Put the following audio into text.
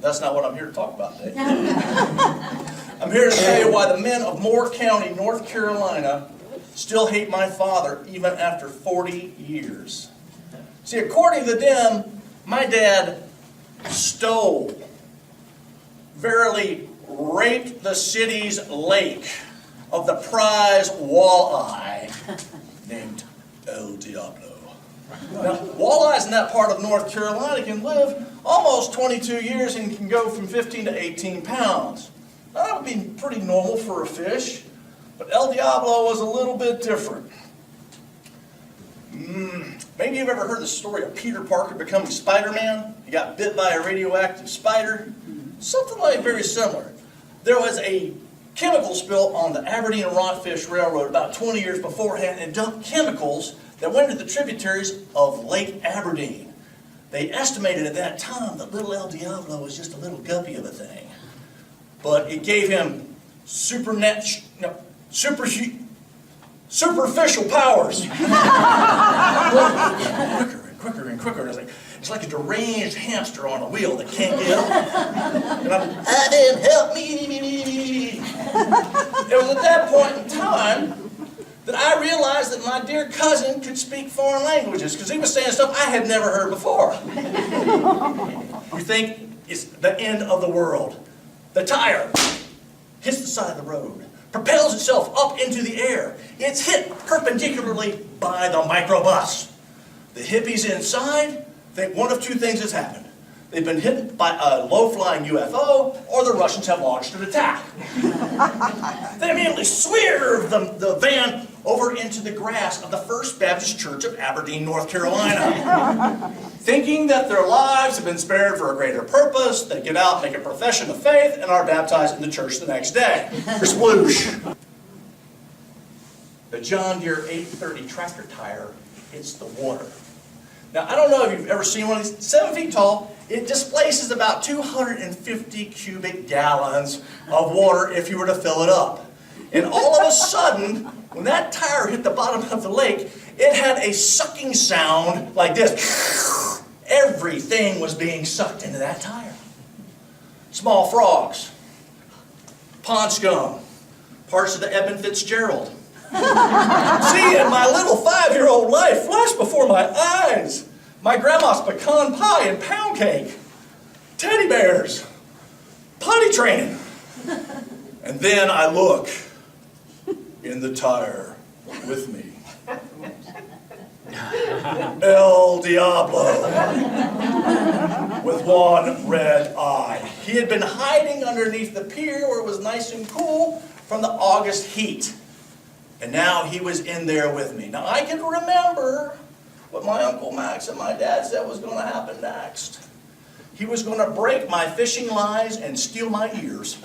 That's not what I'm here to talk about today. I'm here to tell you why the men of Moore County, North Carolina, still hate my father even after 40 years. See, according to them, my dad stole, verily raped the city's lake of the prize walleye named El Diablo. Now, walleyes in that part of North Carolina can live almost 22 years and can go from 15 to 18 pounds. Now, that would be pretty normal for a fish, but El Diablo was a little bit different. Maybe you've ever heard the story of Peter Parker becoming Spider-Man. He got bit by a radioactive spider. Something like very similar. There was a chemical spill on the Aberdeen and Rockfish Railroad about 20 years beforehand and dumped chemicals that went into the tributaries of Lake Aberdeen. They estimated at that time that little El Diablo was just a little guppy of a thing. But it gave him superficial powers. Quicker and quicker. It's like a deranged hamster on a wheel that can't get up. And Adam, help me. It was at that point in time that I realized that my dear cousin could speak foreign languages because he was saying stuff I had never heard before. You think it's the end of the world. The tire hits the side of the road, propels itself up into the air. It's hit perpendicularly by the microbus. The hippies inside think one of two things has happened. They've been hit by a low-flying UFO, or the Russians have launched an attack. They immediately swerve the van over into the grass of the First Baptist Church of Aberdeen, North Carolina. Thinking that their lives have been spared for a greater purpose, they get out, make a profession of faith, and are baptized in the church the next day. Sploosh. The John Deere 830 tractor tire hits the water. Now, I don't know if you've ever seen one of these. 7 feet tall. It displaces about 250 cubic gallons of water if you were to fill it up. And all of a sudden, when that tire hit the bottom of the lake, it had a sucking sound like this. Everything was being sucked into that tire. Small frogs, pond scum, parts of the Eben Fitzgerald. Seeing my little 5-year-old life flash before my eyes. My grandma's pecan pie and pound cake. Teddy bears. Potty training. And then I look in the tire with me. El Diablo. With one red eye. He had been hiding underneath the pier where it was nice and cool from the August heat. And now he was in there with me. Now I can remember what my Uncle Max and my dad said was going to happen next. He was going to break my fishing lines and steal my ears.